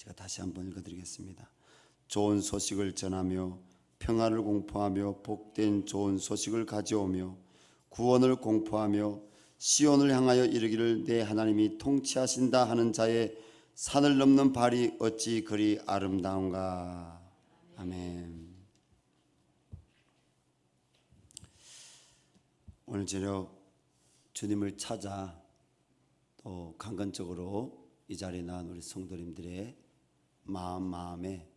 제가 다시 한번 읽어드리겠습니다. 좋은 소식을 전하며 평화를 공포하며 복된 좋은 소식을 가져오며 구원을 공포하며 시온을 향하여 이르기를 내 하나님이 통치하신다 하는 자의 산을 넘는 발이 어찌 그리 아름다운가. 아멘. 오늘 저녁 주님을 찾아 또 강건적으로 이 자리에 나온 우리 성도님들의 마음에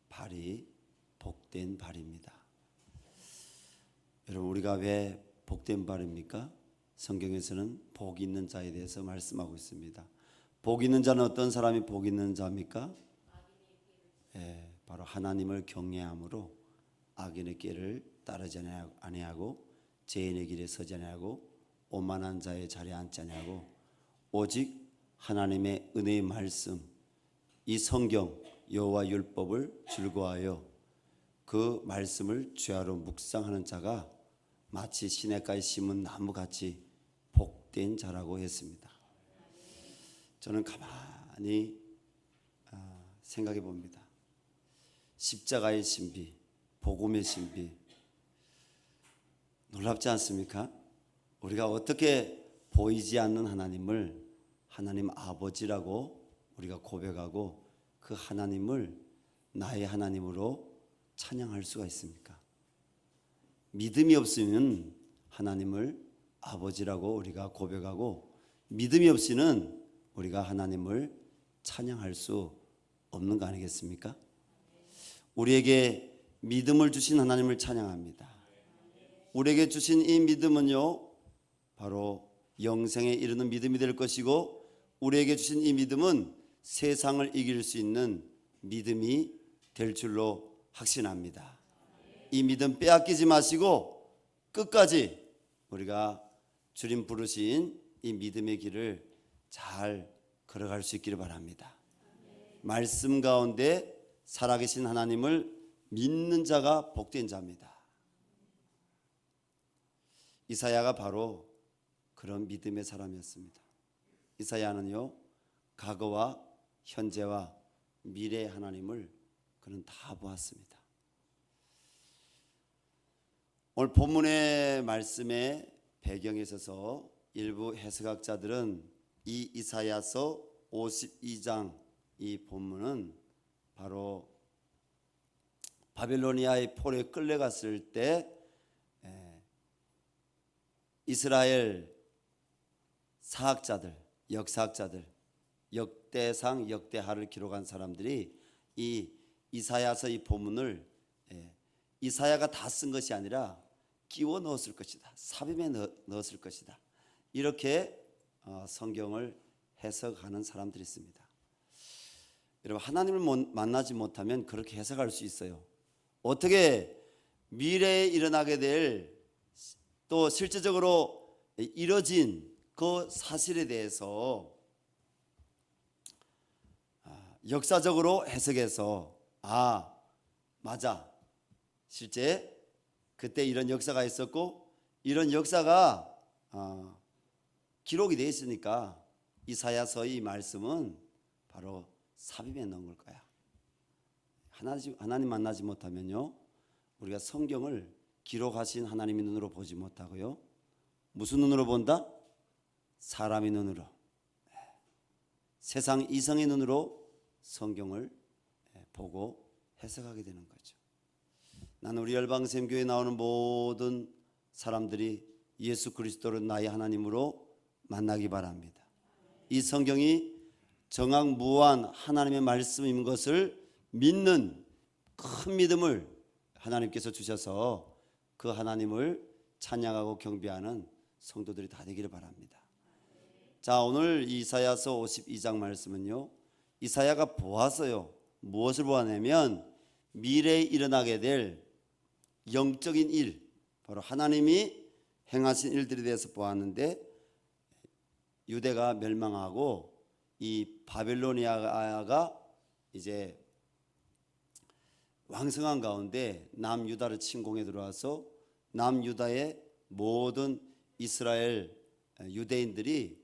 발이 복된 발입니다. 여러분, 우리가 왜 복된 발입니까? 성경에서는 복 있는 자에 대해서 말씀하고 있습니다. 복 있는 자는 어떤 사람이 복 있는 자입니까? 바로 하나님을 경외함으로 악인의 길을 따르지 아니하고 죄인의 길에 서지 아니하고 오만한 자의 자리에 앉지 아니하고 오직 하나님의 은혜의 말씀, 이 성경 여호와 율법을 즐거워하여 그 말씀을 주야로 묵상하는 자가 마치 시냇가에 심은 나무같이 복된 자라고 했습니다. 저는 가만히 생각해 봅니다. 십자가의 신비, 복음의 신비, 놀랍지 않습니까? 우리가 어떻게 보이지 않는 하나님을 하나님 아버지라고 우리가 고백하고 그 하나님을 나의 하나님으로 찬양할 수가 있습니까? 믿음이 없으면 하나님을 아버지라고 우리가 고백하고 믿음이 없이는 우리가 하나님을 찬양할 수 없는 거 아니겠습니까? 우리에게 믿음을 주신 하나님을 찬양합니다. 우리에게 주신 이 믿음은요, 바로 영생에 이르는 믿음이 될 것이고, 우리에게 주신 이 믿음은 세상을 이길 수 있는 믿음이 될 줄로 확신합니다. 이 믿음 빼앗기지 마시고 끝까지 우리가 주님 부르신 이 믿음의 길을 잘 걸어갈 수 있기를 바랍니다. 말씀 가운데 살아계신 하나님을 믿는 자가 복된 자입니다. 이사야가 바로 그런 믿음의 사람이었습니다. 이사야는요, 과거와 현재와 미래의 하나님을 그는 다 보았습니다. 오늘 본문의 말씀의 배경에 있어서 일부 해석학자들은 이 이사야서 52장 이 본문은 바로 바빌로니아의 포로에 끌려갔을 때 이스라엘 사학자들, 역사학자들, 역대상, 역대하를 기록한 사람들이 이 이사야서 이 본문을 이사야가 다 쓴 것이 아니라 끼워 넣었을 것이다, 삽입해 넣었을 것이다, 이렇게 성경을 해석하는 사람들이 있습니다. 여러분, 하나님을 만나지 못하면 그렇게 해석할 수 있어요. 어떻게 미래에 일어나게 될 또 실제적으로 이뤄진 그 사실에 대해서 역사적으로 해석해서 맞아, 실제 그때 이런 역사가 있었고 이런 역사가 기록이 되어 있으니까 이사야서의 말씀은 바로 삽입해 넣은 걸 거야. 하나님 만나지 못하면요, 우리가 성경을 기록하신 하나님의 눈으로 보지 못하고요, 무슨 눈으로 본다? 사람의 눈으로, 세상 이성의 눈으로 성경을 보고 해석하게 되는 거죠. 나는 우리 열방샘교회에 나오는 모든 사람들이 예수 그리스도를 나의 하나님으로 만나기 바랍니다. 이 성경이 정확무한 하나님의 말씀인 것을 믿는 큰 믿음을 하나님께서 주셔서 그 하나님을 찬양하고 경배하는 성도들이 다 되기를 바랍니다. 자, 오늘 이사야서 52장 말씀은요, 이사야가 보았어요. 무엇을 보았냐면 미래에 일어나게 될 영적인 일, 바로 하나님이 행하신 일들에 대해서 보았는데, 유대가 멸망하고 이 바빌로니아가 이제 왕성한 가운데 남유다를 침공해 들어와서 남유다의 모든 이스라엘 유대인들이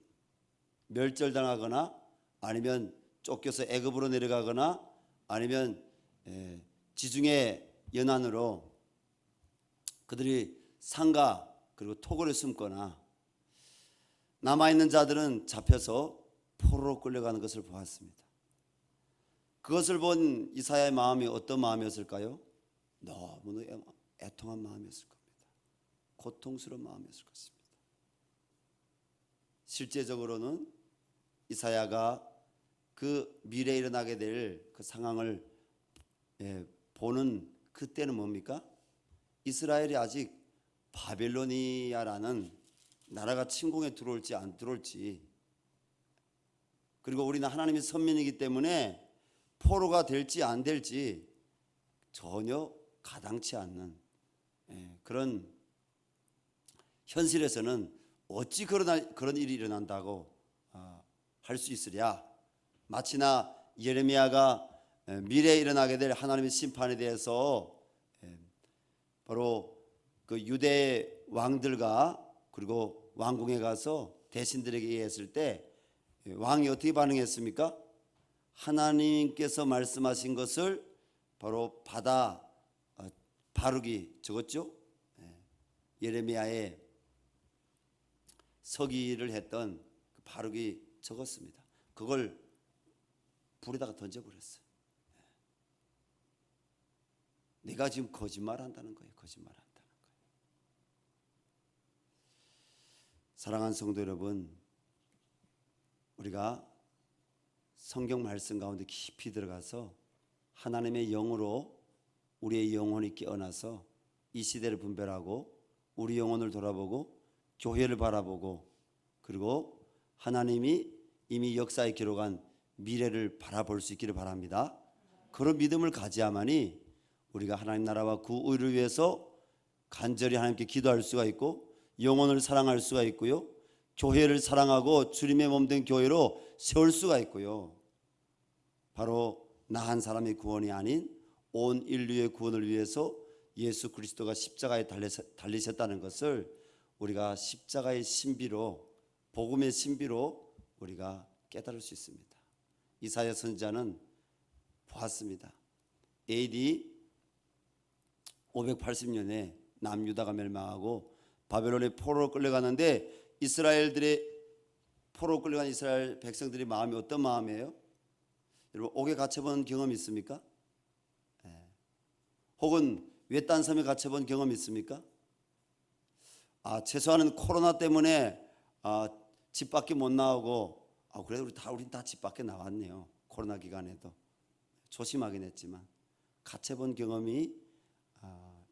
멸절당하거나 아니면 쫓겨서 애굽으로 내려가거나 아니면 지중해 연안으로 그들이 상가 그리고 토굴에 숨거나 남아있는 자들은 잡혀서 포로로 끌려가는 것을 보았습니다. 그것을 본 이사야의 마음이 어떤 마음이었을까요? 너무 애통한 마음이었을 겁니다. 고통스러운 마음이었을 것입니다. 실제적으로는 이사야가 그 미래에 일어나게 될 그 상황을 보는 그때는 뭡니까? 이스라엘이 아직 바벨로니아라는 나라가 침공에 들어올지 안 들어올지, 그리고 우리는 하나님의 선민이기 때문에 포로가 될지 안 될지 전혀 가당치 않는 그런 현실에서는 어찌 그런 일이 일어난다고 할 수 있으랴. 마치나 예레미야가 미래에 일어나게 될 하나님의 심판에 대해서 바로 그 유대 왕들과 그리고 왕궁에 가서 대신들에게 얘기했을 때 왕이 어떻게 반응했습니까? 하나님께서 말씀하신 것을 바로 받아 바룩이 적었죠. 예레미야의 서기를 했던 바룩이 적었습니다. 그걸 불에다가 던져버렸어요. 네가 지금 거짓말한다는 거예요. 거짓말한다는 거예요. 사랑하는 성도 여러분, 우리가 성경 말씀 가운데 깊이 들어가서 하나님의 영으로 우리의 영혼이 깨어나서 이 시대를 분별하고 우리 영혼을 돌아보고 교회를 바라보고 그리고 하나님이 이미 역사에 기록한 미래를 바라볼 수 있기를 바랍니다. 그런 믿음을 가져야만이 우리가 하나님 나라와 그 의를 위해서 간절히 하나님께 기도할 수가 있고 영혼을 사랑할 수가 있고요, 교회를 사랑하고 주님의 몸된 교회로 세울 수가 있고요, 바로 나 한 사람의 구원이 아닌 온 인류의 구원을 위해서 예수 그리스도가 십자가에 달리셨다는 것을 우리가 십자가의 신비로, 복음의 신비로 우리가 깨달을 수 있습니다. 이사야 선지자는 보았습니다. AD 580년에 남유다가 멸망하고 바벨론에 포로로 끌려가는데 이스라엘들의 포로로 끌려간 이스라엘 백성들의 마음이 어떤 마음이에요? 여러분 옥에 갇혀본 경험 있습니까? 혹은 외딴 섬에 갇혀본 경험 있습니까? 최소한은 코로나 때문에 집 밖에 못 나오고 그래도 우린 다 집 밖에 나왔네요. 코로나 기간에도 조심하긴 했지만 갇혀본 경험이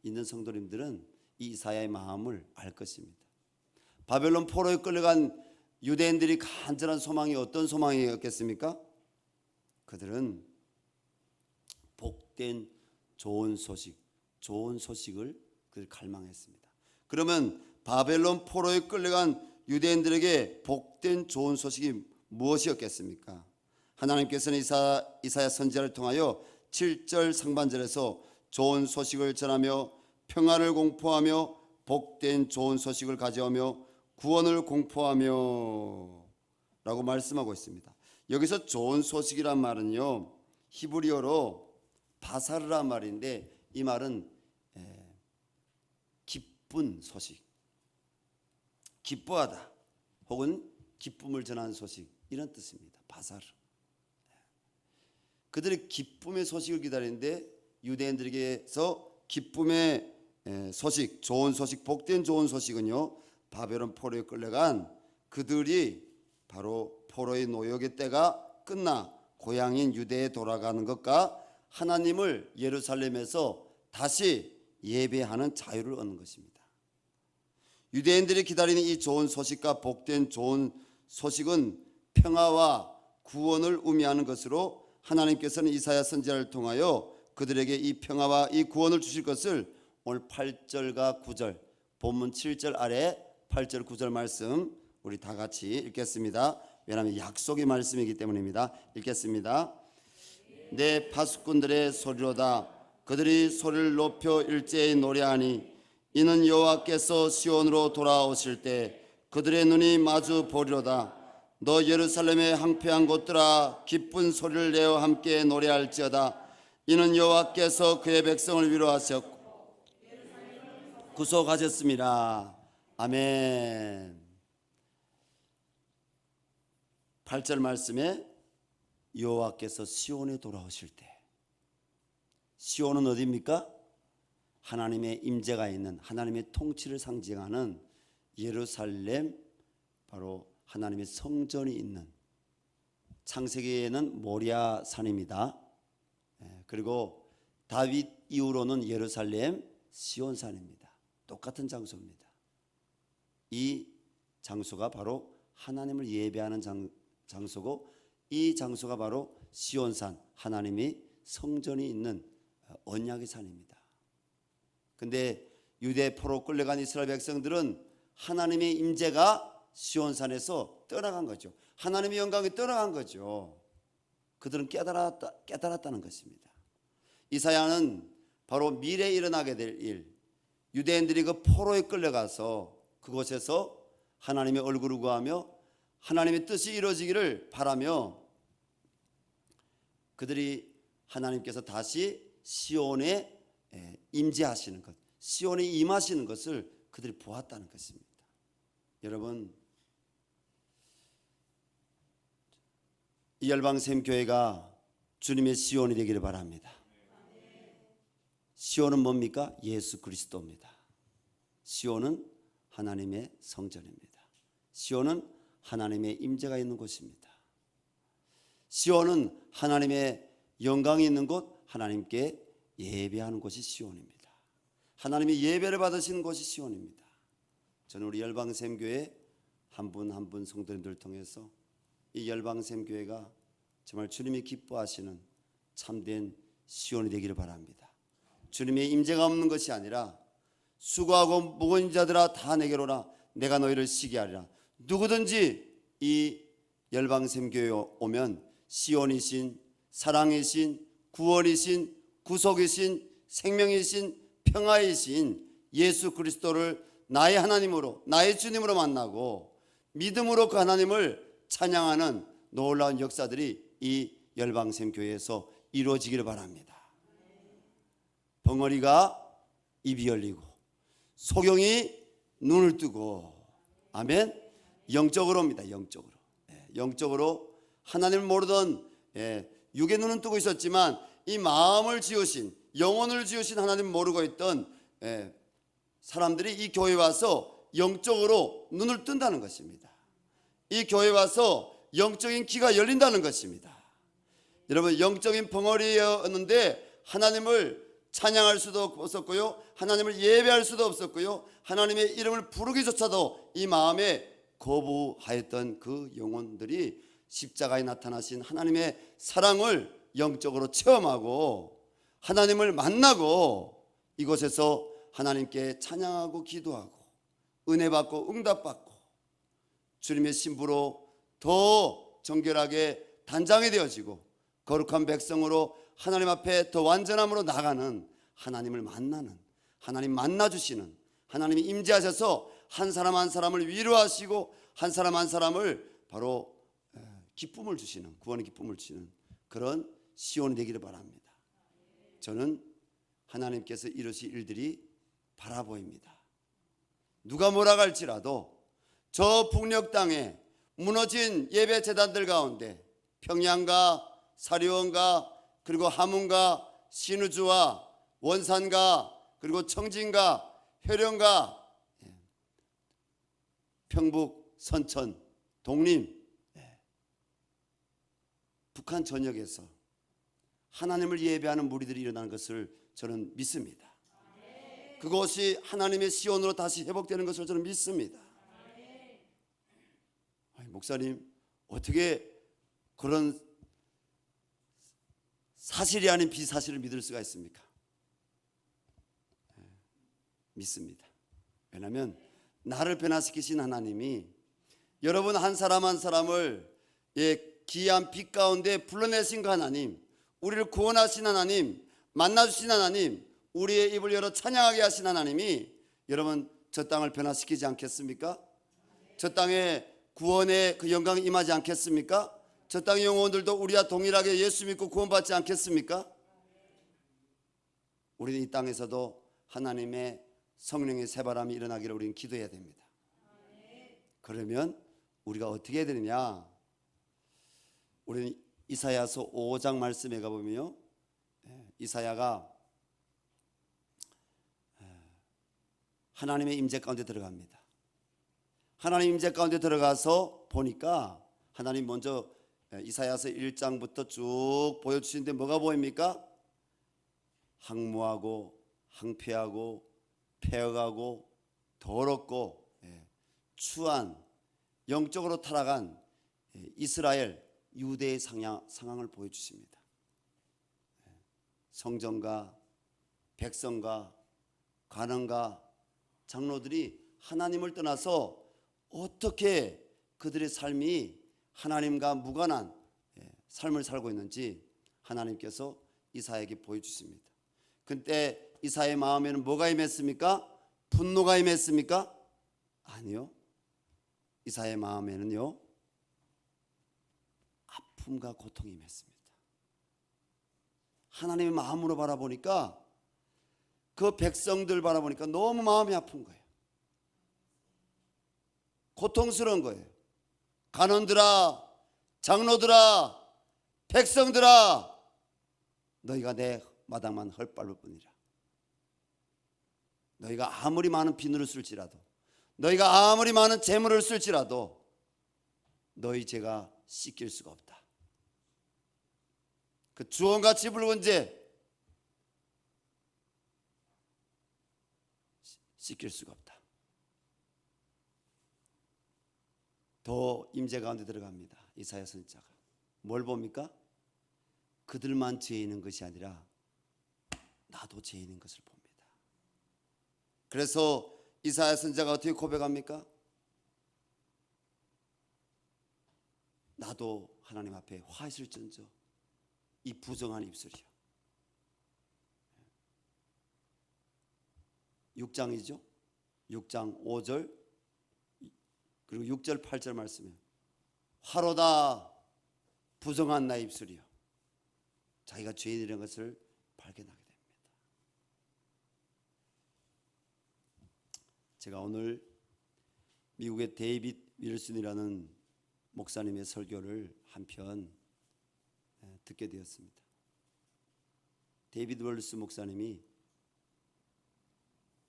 있는 성도님들은 이 이사야의 마음을 알 것입니다. 바벨론 포로에 끌려간 유대인들이 간절한 소망이 어떤 소망이었겠습니까? 그들은 복된 좋은 소식을 그들 갈망했습니다. 그러면 바벨론 포로에 끌려간 유대인들에게 복된 좋은 소식이 무엇이었겠습니까? 하나님께서는 이사야 선지자를 통하여 7절 상반절에서 좋은 소식을 전하며 평안을 공포하며 복된 좋은 소식을 가져오며 구원을 공포하며 라고 말씀하고 있습니다. 여기서 좋은 소식이란 말은요, 히브리어로 바사르란 말인데 이 말은 기쁜 소식, 기뻐하다 혹은 기쁨을 전하는 소식, 이런 뜻입니다. 바사르. 그들이 기쁨의 소식을 기다리는데 유대인들에게서 기쁨의 소식, 좋은 소식, 복된 좋은 소식은요, 바벨론 포로에 끌려간 그들이 바로 포로의 노역의 때가 끝나 고향인 유대에 돌아가는 것과 하나님을 예루살렘에서 다시 예배하는 자유를 얻는 것입니다. 유대인들이 기다리는 이 좋은 소식과 복된 좋은 소식은 평화와 구원을 의미하는 것으로 하나님께서는 이사야 선지자를 통하여 그들에게 이 평화와 이 구원을 주실 것을 오늘 8절과 9절, 본문 7절 아래 8절 9절 말씀 우리 다 같이 읽겠습니다. 왜냐하면 약속의 말씀이기 때문입니다. 읽겠습니다. 내 파수꾼들의 소리로다. 그들이 소리를 높여 일제히 노래하니 이는 여호와께서 시온으로 돌아오실 때 그들의 눈이 마주 보리로다. 너 예루살렘의 항폐한 곳들아 기쁜 소리를 내어 함께 노래할지어다. 이는 여호와께서 그의 백성을 위로하셨고 구속하셨습니다. 아멘. 8절 말씀에 여호와께서 시온에 돌아오실 때, 시온은 어디입니까? 하나님의 임재가 있는, 하나님의 통치를 상징하는 예루살렘, 바로 하나님의 성전이 있는, 창세기에는 모리아 산입니다. 그리고 다윗 이후로는 예루살렘 시온산입니다. 똑같은 장소입니다. 이 장소가 바로 하나님을 예배하는 장소고, 이 장소가 바로 시온산, 하나님의 성전이 있는 언약의 산입니다. 근데 유대 포로 끌려간 이스라엘 백성들은 하나님의 임재가 시온산에서 떠나간 거죠. 하나님의 영광이 떠나간 거죠. 그들은 깨달았다는 것입니다. 이사야는 바로 미래에 일어나게 될 일, 유대인들이 그 포로에 끌려가서 그곳에서 하나님의 얼굴을 구하며 하나님의 뜻이 이루어지기를 바라며, 그들이 하나님께서 다시 시온에 임재하시는 것, 시온에 임하시는 것을 그들이 보았다는 것입니다. 여러분, 이 열방샘교회가 주님의 시온이 되기를 바랍니다. 시온은 뭡니까? 예수 그리스도입니다. 시온은 하나님의 성전입니다. 시온은 하나님의 임재가 있는 곳입니다. 시온은 하나님의 영광이 있는 곳, 하나님께 예배하는 곳이 시온입니다. 하나님의 예배를 받으시는 곳이 시온입니다. 저는 우리 열방샘교회 한 분 한 분 성도님들을 통해서 이 열방샘교회가 정말 주님이 기뻐하시는 참된 시온이 되기를 바랍니다. 주님의 임재가 없는 것이 아니라 수고하고 무거운 자들아 다 내게로 오라, 내가 너희를 쉬게 하리라. 누구든지 이 열방샘교회에 오면 시온이신, 사랑이신, 구원이신, 구속이신, 생명이신, 평화이신 예수 그리스도를 나의 하나님으로, 나의 주님으로 만나고 믿음으로 그 하나님을 찬양하는 놀라운 역사들이 이 열방샘교회에서 이루어지기를 바랍니다. 벙어리가 입이 열리고 소경이 눈을 뜨고, 아멘. 영적으로입니다. 영적으로 하나님을 모르던, 육의 눈은 뜨고 있었지만 이 마음을 지으신, 영혼을 지으신 하나님을 모르고 있던 사람들이 이 교회에 와서 영적으로 눈을 뜬다는 것입니다. 이 교회에 와서 영적인 귀가 열린다는 것입니다. 여러분, 영적인 벙어리였는데 하나님을 찬양할 수도 없었고요, 하나님을 예배할 수도 없었고요, 하나님의 이름을 부르기조차도 이 마음에 거부하였던 그 영혼들이 십자가에 나타나신 하나님의 사랑을 영적으로 체험하고 하나님을 만나고 이곳에서 하나님께 찬양하고 기도하고 은혜 받고 응답받고 주님의 신부로 더 정결하게 단장이 되어지고 거룩한 백성으로 하나님 앞에 더 완전함으로 나가는, 하나님을 만나는, 하나님 만나주시는, 하나님이 임재하셔서 한 사람 한 사람을 위로하시고 한 사람 한 사람을 바로 기쁨을 주시는, 구원의 기쁨을 주시는 그런 시온이 되기를 바랍니다. 저는 하나님께서 이루실 일들이 바라보입니다. 누가 뭐라 할지라도 저 북녘 땅에 무너진 예배 재단들 가운데 평양과 사리원과 그리고 함흥과 신우주와 원산과 그리고 청진과 효령과 평북, 선천, 독림, 북한 전역에서 하나님을 예배하는 무리들이 일어나는 것을 저는 믿습니다. 그것이 하나님의 시온으로 다시 회복되는 것을 저는 믿습니다. 목사님, 어떻게 그런 사실이 아닌 비사실을 믿을 수가 있습니까? 믿습니다. 왜냐하면 나를 변화시키신 하나님이 여러분 한 사람 한 사람을 기이한 빛 가운데 불러내신 그 하나님, 우리를 구원하신 하나님, 만나주신 하나님, 우리의 입을 열어 찬양하게 하신 하나님이 여러분 저 땅을 변화시키지 않겠습니까? 저 땅에 구원의 그 영광이 임하지 않겠습니까? 저 땅의 영혼들도 우리와 동일하게 예수 믿고 구원받지 않겠습니까? 우리는 이 땅에서도 하나님의 성령의 새바람이 일어나기를 우리는 기도해야 됩니다. 그러면 우리가 어떻게 해야 되느냐? 우리는 이사야서 5장 말씀에 가보면요, 이사야가 하나님의 임재 가운데 들어갑니다. 하나님 임재 가운데 들어가서 보니까 하나님 먼저 이사야서 1장부터 쭉 보여주시는데 뭐가 보입니까? 항무하고 항폐하고 폐역하고 더럽고 추한 영적으로 타락한 이스라엘 유대의 상황을 보여주십니다. 성전과 백성과 관원과 장로들이 하나님을 떠나서 어떻게 그들의 삶이 하나님과 무관한 삶을 살고 있는지 하나님께서 이사야에게 보여주십니다. 그때 이사야의 마음에는 뭐가 임했습니까? 분노가 임했습니까? 아니요. 이사야의 마음에는요, 아픔과 고통이 임했습니다. 하나님의 마음으로 바라보니까, 그 백성들 바라보니까 너무 마음이 아픈 거예요. 고통스러운 거예요. 간원들아, 장로들아, 백성들아, 너희가 내 마당만 헐밟을 뿐이라. 너희가 아무리 많은 비누를 쓸지라도, 너희가 아무리 많은 재물을 쓸지라도 너희 죄가 씻길 수가 없다. 그 주홍같이 붉은 죄 씻길 수가 없다. 더 임재 가운데 들어갑니다. 이사야 선지자가 뭘 봅니까? 그들만 죄 있는 것이 아니라 나도 죄 있는 것을 봅니다. 그래서 이사야 선지자가 어떻게 고백합니까? 나도 하나님 앞에 화 있을지언정 이 부정한 입술이요. 6장이죠. 6장 5절 그리고 6절 8절 말씀에 화로다 부정한 나의 입술이요. 자기가 죄인이라는 것을 발견하게 됩니다. 제가 오늘 미국의 데이빗 윌슨이라는 목사님의 설교를 한편 듣게 되었습니다. 데이빗 윌슨 목사님이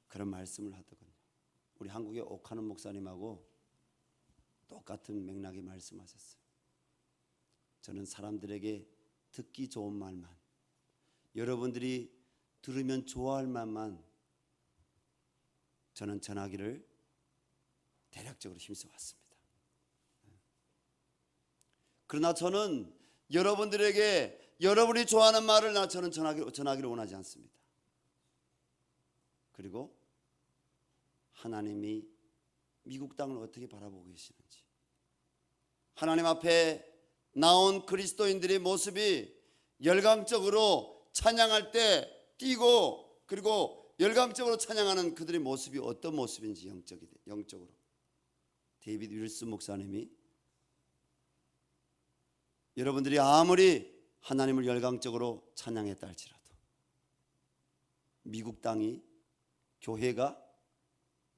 그런 말씀을 하더군요. 우리 한국의 옥하는 목사님하고 똑같은 맥락의 말씀하셨어요. 저는 사람들에게 듣기 좋은 말만, 여러분들이 들으면 좋아할 말만 저는 전하기를 대략적으로 힘써 왔습니다. 그러나 저는 여러분들에게 여러분이 좋아하는 말을 저는 전하기를 원하지 않습니다. 그리고 하나님이 미국 땅을 어떻게 바라보고 계시는지, 하나님 앞에 나온 그리스도인들의 모습이 열광적으로 찬양할 때 뛰고, 그리고 열광적으로 찬양하는 그들의 모습이 어떤 모습인지 영적으로 데이빗 윌슨 목사님이 여러분들이 아무리 하나님을 열광적으로 찬양했다 할지라도 미국 땅이, 교회가,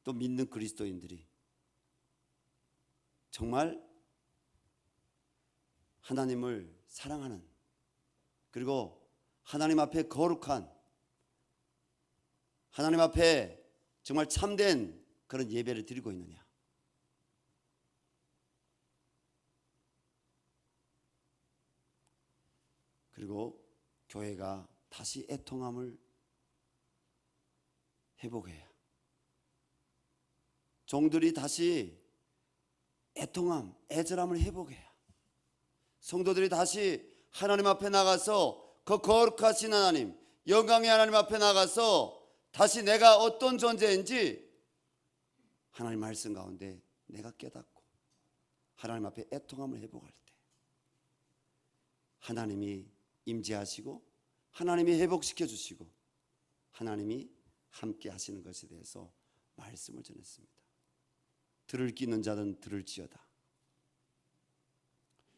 또 믿는 그리스도인들이 정말 하나님을 사랑하는, 그리고 하나님 앞에 거룩한, 하나님 앞에 정말 참된 그런 예배를 드리고 있느냐. 그리고 교회가 다시 애통함을 회복해야, 종들이 다시 애통함, 애절함을 회복해야, 성도들이 다시 하나님 앞에 나가서 그 거룩하신 하나님, 영광의 하나님 앞에 나가서 다시 내가 어떤 존재인지 하나님 말씀 가운데 내가 깨닫고 하나님 앞에 애통함을 회복할 때 하나님이 임재하시고 하나님이 회복시켜 주시고 하나님이 함께 하시는 것에 대해서 말씀을 전했습니다. 들을 끼 있는 자는 들을지어다.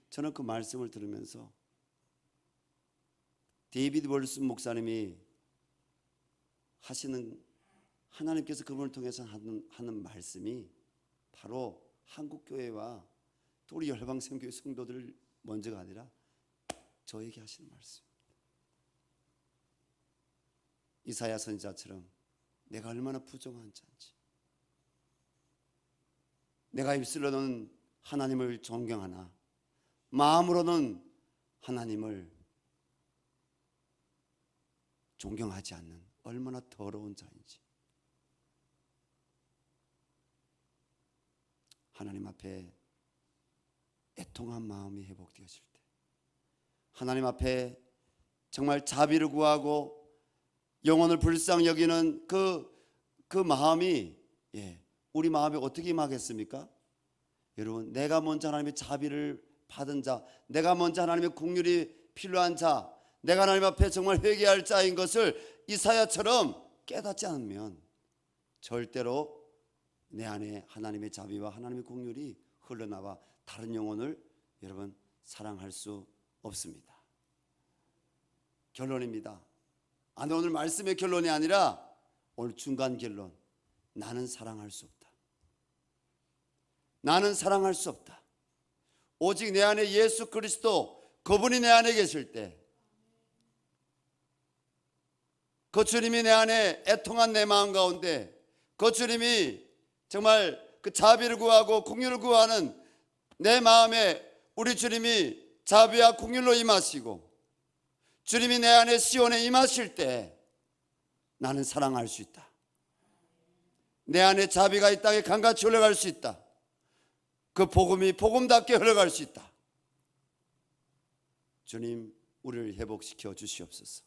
저는 그 말씀을 들으면서 데이비드 월슨 목사님이 하시는, 하나님께서 그분을 통해서 하는 말씀이 바로 한국교회와 또 우리 열방생교회 성도들 먼저가 아니라 저에게 하시는 말씀입니다. 이사야 선지자처럼 내가 얼마나 부정한 자인지, 내가 입술로는 하나님을 존경하나 마음으로는 하나님을 존경하지 않는 얼마나 더러운 자인지, 하나님 앞에 애통한 마음이 회복되어질 때, 하나님 앞에 정말 자비를 구하고 영혼을 불쌍히 여기는 그 마음이, 우리 마음에 어떻게 임하겠습니까? 여러분, 내가 먼저 하나님의 자비를 받은 자, 내가 먼저 하나님의 긍휼이 필요한 자, 내가 하나님 앞에 정말 회개할 자인 것을 이사야처럼 깨닫지 않으면 절대로 내 안에 하나님의 자비와 하나님의 긍휼이 흘러나와 다른 영혼을 여러분 사랑할 수 없습니다. 결론입니다. 오늘 말씀의 결론이 아니라 오늘 중간 결론, 나는 사랑할 수 없다. 나는 사랑할 수 없다. 오직 내 안에 예수 그리스도, 그분이 내 안에 계실 때, 그 주님이 내 안에 애통한 내 마음 가운데, 그 주님이 정말 그 자비를 구하고 긍휼을 구하는 내 마음에 우리 주님이 자비와 긍휼로 임하시고 주님이 내 안에 시온에 임하실 때 나는 사랑할 수 있다. 내 안에 자비가 이 땅에 강같이 흘러갈 수 있다. 그 복음이 복음답게 흘러갈 수 있다. 주님, 우리를 회복시켜 주시옵소서.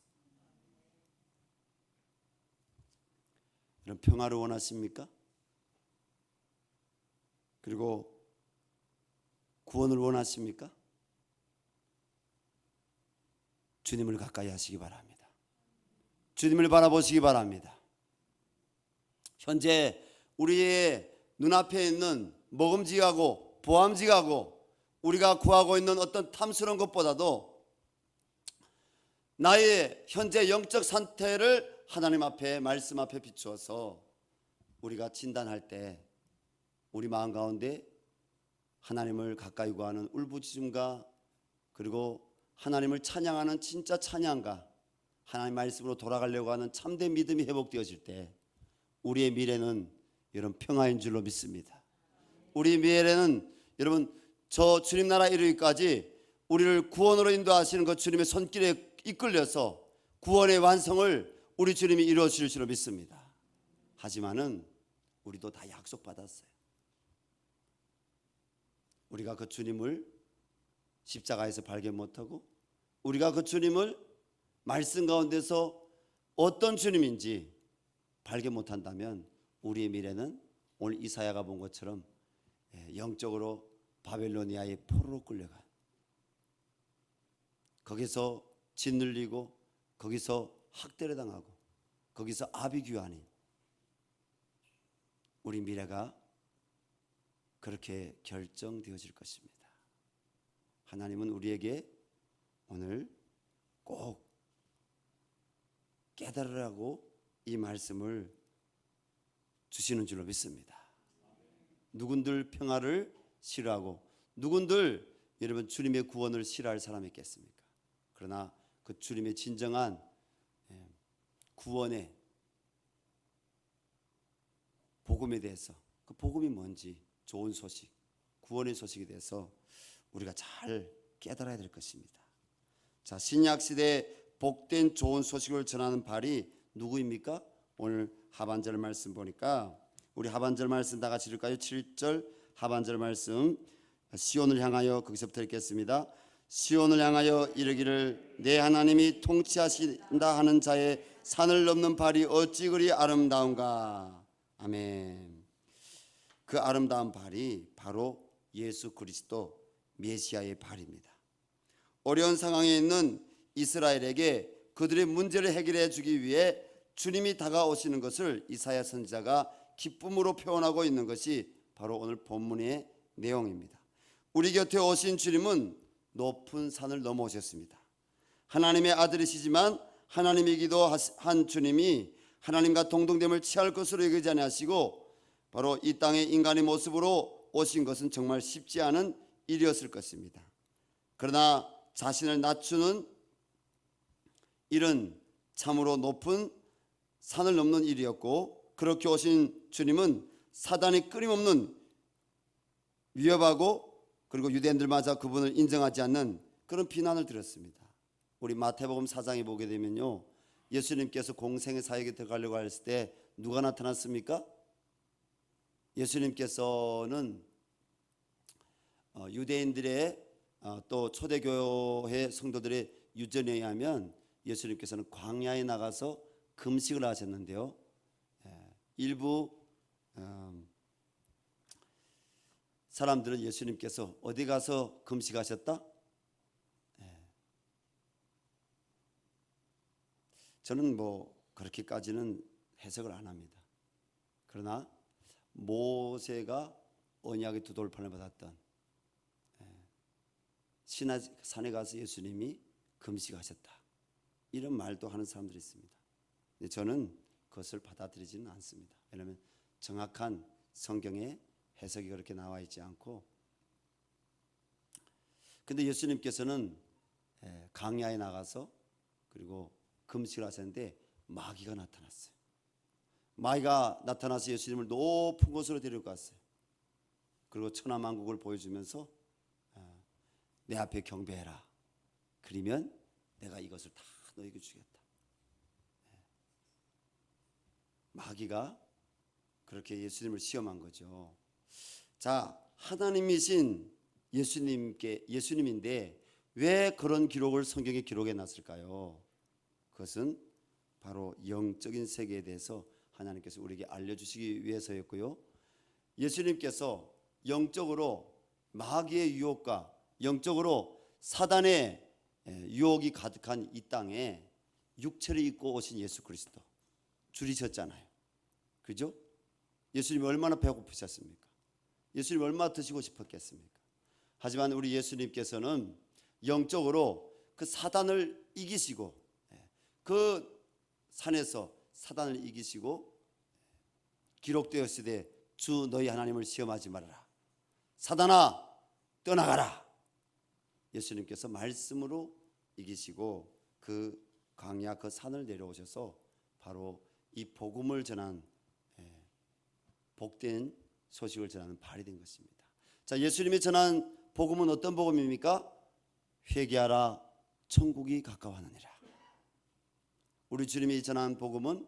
이런 평화를 원하십니까? 그리고 구원을 원하십니까? 주님을 가까이 하시기 바랍니다. 주님을 바라보시기 바랍니다. 현재 우리의 눈앞에 있는 먹음직하고 보암직하고 우리가 구하고 있는 어떤 탐스러운 것보다도 나의 현재 영적 상태를 하나님 앞에, 말씀 앞에 비추어서 우리가 진단할 때 우리 마음 가운데 하나님을 가까이 구하는 울부짖음과 그리고 하나님을 찬양하는 진짜 찬양과 하나님 말씀으로 돌아가려고 하는 참된 믿음이 회복되어질 때 우리의 미래는 여러분 평화인 줄로 믿습니다. 우리 미래는 여러분 저 주님 나라 이르기까지 우리를 구원으로 인도하시는 그 주님의 손길에 이끌려서 구원의 완성을 우리 주님이 이루어 주실 줄로 믿습니다. 하지만은 우리도 다 약속받았어요. 우리가 그 주님을 십자가에서 발견 못하고 우리가 그 주님을 말씀 가운데서 어떤 주님인지 발견 못한다면 우리의 미래는 오늘 이사야가 본 것처럼 영적으로 바벨로니아의 포로로 끌려간, 거기서 짓눌리고 거기서 학대를 당하고 거기서 아비규환인 우리 미래가 그렇게 결정되어질 것입니다. 하나님은 우리에게 오늘 꼭 깨달으라고 이 말씀을 주시는 줄로 믿습니다. 누군들 평화를 싫어하고 누군들 여러분 주님의 구원을 싫어할 사람이 있겠습니까? 그러나 그 주님의 진정한 구원의 복음에 대해서, 그 복음이 뭔지, 좋은 소식, 구원의 소식에 대해서 우리가 잘 깨달아야 될 것입니다. 자, 신약 시대에 복된 좋은 소식을 전하는 발이 누구입니까? 오늘 하반절 말씀 보니까 우리 하반절 말씀 다 같이 읽을까요? 7절 하반절 말씀, 시온을 향하여, 거기서부터 읽겠습니다. 시온을 향하여 이르기를 내 하나님이 통치하신다 하는 자의 산을 넘는 발이 어찌 그리 아름다운가. 아멘. 그 아름다운 발이 바로 예수 그리스도 메시아의 발입니다. 어려운 상황에 있는 이스라엘에게 그들의 문제를 해결해 주기 위해 주님이 다가오시는 것을 이사야 선지자가 기쁨으로 표현하고 있는 것이 바로 오늘 본문의 내용입니다. 우리 곁에 오신 주님은 높은 산을 넘어오셨습니다. 하나님의 아들이시지만 하나님이기도 한 주님이 하나님과 동등됨을 취할 것으로 여기지 아니하시고 바로 이 땅에 인간의 모습으로 오신 것은 정말 쉽지 않은 일이었을 것입니다. 그러나 자신을 낮추는 일은 참으로 높은 산을 넘는 일이었고, 그렇게 오신 주님은 사단이 끊임없는 위협하고 그리고 유대인들마저 그분을 인정하지 않는 그런 비난을 들었습니다. 우리 마태복음 4장에 보게 되면요, 예수님께서 공생의 사역에 들어가려고 했을 때 누가 나타났습니까? 예수님께서는 유대인들의 또 초대교회 성도들의 유전에 의하면 예수님께서는 광야에 나가서 금식을 하셨는데요, 일부 사람들은 예수님께서 어디 가서 금식하셨다? 저는 그렇게까지는 해석을 안 합니다. 그러나 모세가 언약의 두 돌판을 받았던 시내 산에 가서 예수님이 금식하셨다, 이런 말도 하는 사람들이 있습니다. 근데 저는 그것을 받아들이지는 않습니다. 왜냐하면 정확한 성경의 해석이 그렇게 나와 있지 않고, 근데 예수님께서는 강야에 나가서 그리고 금식을 하셨는데 마귀가 나타났어요. 마귀가 나타나서 예수님을 높은 곳으로 데려갔어요. 그리고 천하만국을 보여주면서 내 앞에 경배해라. 그러면 내가 이것을 다 너에게 주겠다. 마귀가 그렇게 예수님을 시험한 거죠. 자, 하나님이신 예수님인데 왜 그런 기록을 성경에 기록해 놨을까요? 그것은 바로 영적인 세계에 대해서 하나님께서 우리에게 알려주시기 위해서였고요, 예수님께서 영적으로 마귀의 유혹과 영적으로 사단의 유혹이 가득한 이 땅에 육체를 입고 오신 예수 그리스도 줄이셨잖아요. 그죠? 예수님이 얼마나 배고프셨습니까? 예수님이 얼마나 드시고 싶었겠습니까? 하지만 우리 예수님께서는 영적으로 그 사단을 이기시고, 그 산에서 사단을 이기시고 기록되었으되 주 너희 하나님을 시험하지 말아라. 사단아 떠나가라. 예수님께서 말씀으로 이기시고 그 광야 그 산을 내려오셔서 바로 이 복음을 전한, 복된 소식을 전하는 발이 된 것입니다. 자, 예수님이 전한 복음은 어떤 복음입니까? 회개하라, 천국이 가까워하느니라. 우리 주님이 전한 복음은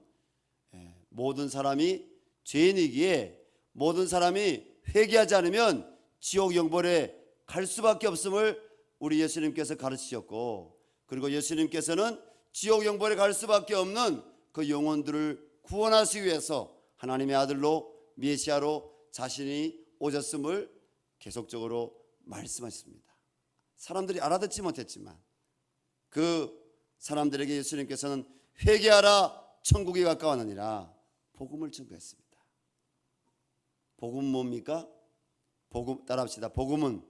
모든 사람이 죄인이기에 모든 사람이 회개하지 않으면 지옥 영벌에 갈 수밖에 없음을 우리 예수님께서 가르치셨고, 그리고 예수님께서는 지옥 영벌에 갈 수밖에 없는 그 영혼들을 구원하시기 위해서 하나님의 아들로 메시아로 자신이 오셨음을 계속적으로 말씀하셨습니다. 사람들이 알아듣지 못했지만 그 사람들에게 예수님께서는 회개하라, 천국이 가까워하느니라 복음을 전거했습니다. 복음 뭡니까? 복음 따라합시다. 복음은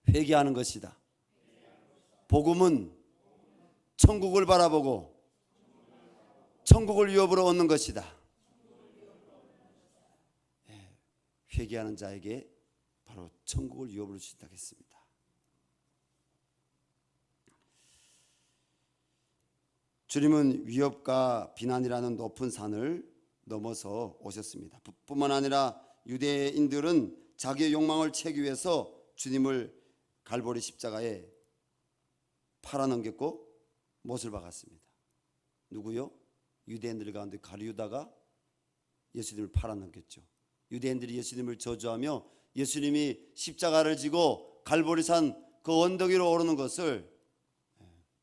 회개하는 것이다. 복음은 천국을 바라보고 천국을 유업으로 얻는 것이다. 회개하는 자에게 바로 천국을 유업으로 주신다고 했습니다. 주님은 위협과 비난이라는 높은 산을 넘어서 오셨습니다. 뿐만 아니라 유대인들은 자기의 욕망을 채우기 위해서 주님을 갈보리 십자가에 팔아넘겼고 못을 박았습니다. 누구요? 유대인들 가운데 가룟유다가 예수님을 팔아넘겼죠. 유대인들이 예수님을 저주하며 예수님이 십자가를 지고 갈보리산 그 언덕 위로 오르는 것을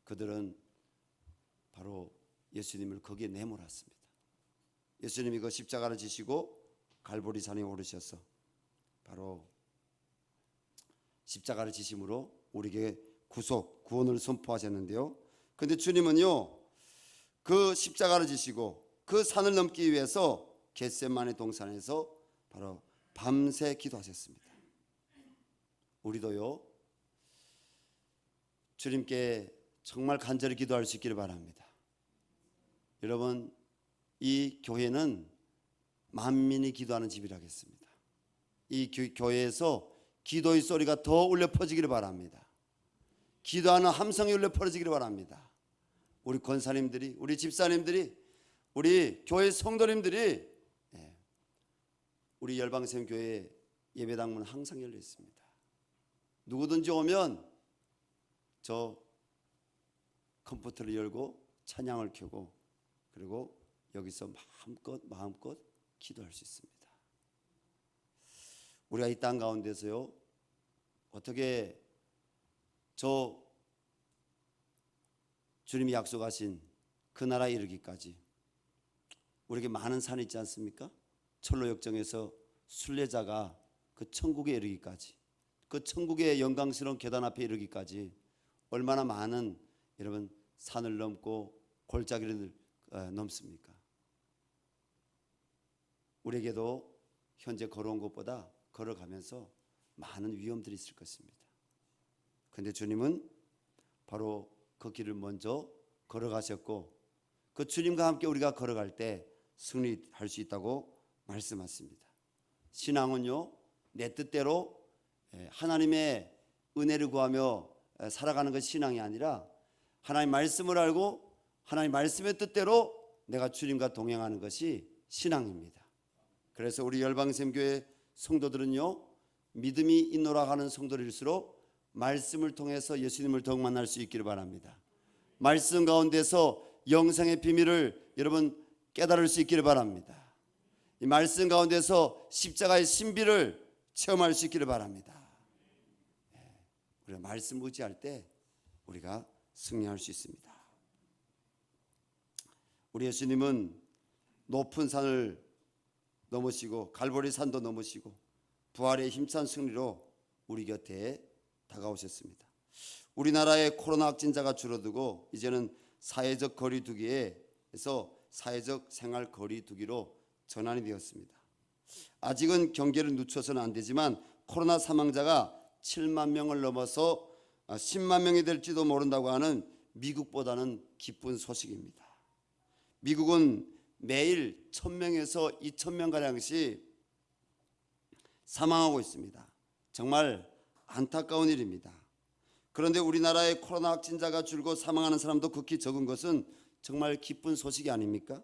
그들은 바로 예수님을 거기에 내몰았습니다. 예수님이 그 십자가를 지시고 갈보리산에 오르셔서 바로 십자가를 지심으로 우리에게 구원을 선포하셨는데요. 그런데 주님은요, 그 십자가를 지시고 그 산을 넘기 위해서 겟세마네 동산에서 바로 밤새 기도하셨습니다. 우리도요, 주님께 정말 간절히 기도할 수 있기를 바랍니다. 여러분, 이 교회는 만민이 기도하는 집이라 하겠습니다. 이 교회에서 기도의 소리가 더 울려 퍼지기를 바랍니다. 기도하는 함성이 울려 퍼지기를 바랍니다. 우리 권사님들이, 우리 집사님들이, 우리 교회 성도님들이, 우리 열방샘교회 예배당문 항상 열려 있습니다. 누구든지 오면 저 컴퓨터를 열고 찬양을 켜고 그리고 여기서 마음껏 기도할 수 있습니다. 우리가 이 땅 가운데서요, 어떻게 저 주님이 약속하신 그 나라에 이르기까지 우리에게 많은 산이 있지 않습니까? 철로 역정에서 순례자가 그 천국에 이르기까지, 그 천국의 영광스러운 계단 앞에 이르기까지 얼마나 많은 여러분 산을 넘고 골짜기를 넘습니까? 우리에게도 현재 걸어온 것보다 걸어가면서 많은 위험들이 있을 것입니다. 그런데 주님은 바로 그 길을 먼저 걸어가셨고 그 주님과 함께 우리가 걸어갈 때 승리할 수 있다고 말씀하십니다. 신앙은요, 내 뜻대로 하나님의 은혜를 구하며 살아가는 것이 신앙이 아니라 하나님 말씀을 알고 하나님 말씀의 뜻대로 내가 주님과 동행하는 것이 신앙입니다. 그래서 우리 열방샘교회 성도들은요, 믿음이 있노라 하는 성도일수록 말씀을 통해서 예수님을 더욱 만날 수 있기를 바랍니다. 말씀 가운데서 영생의 비밀을 여러분 깨달을 수 있기를 바랍니다. 이 말씀 가운데서 십자가의 신비를 체험할 수 있기를 바랍니다. 우리가 말씀 의지할 때 우리가 승리할 수 있습니다. 우리 예수님은 높은 산을 넘으시고 갈보리 산도 넘으시고 부활의 힘찬 승리로 우리 곁에 다가오셨습니다. 우리나라의 코로나 확진자가 줄어들고 이제는 사회적 거리두기에서 사회적 생활 거리두기로 전환이 되었습니다. 아직은 경계를 늦춰서는 안 되지만 코로나 사망자가 7만 명을 넘어서 10만 명이 될지도 모른다고 하는 미국보다는 기쁜 소식입니다. 미국은 매일 1,000명에서 2,000명가량씩 사망하고 있습니다. 정말 안타까운 일입니다. 그런데 우리나라의 코로나 확진자가 줄고 사망하는 사람도 극히 적은 것은 정말 기쁜 소식이 아닙니까?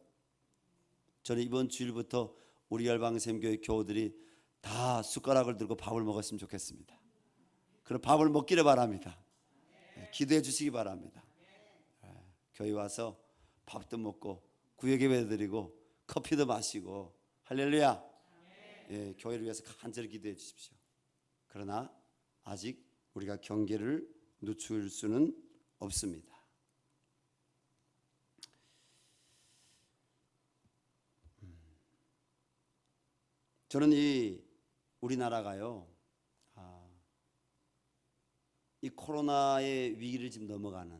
저는 이번 주일부터 우리 열방샘교회 교우들이 다 숟가락을 들고 밥을 먹었으면 좋겠습니다. 그럼 밥을 먹기를 바랍니다. 기도해 주시기 바랍니다. 교회 와서 밥도 먹고 구역 예배 드리고 커피도 마시고 할렐루야. 교회를 위해서 간절히 기도해 주십시오. 그러나 아직 우리가 경계를 늦출 수는 없습니다. 저는 이 우리나라가요, 이 코로나의 위기를 지금 넘어가는,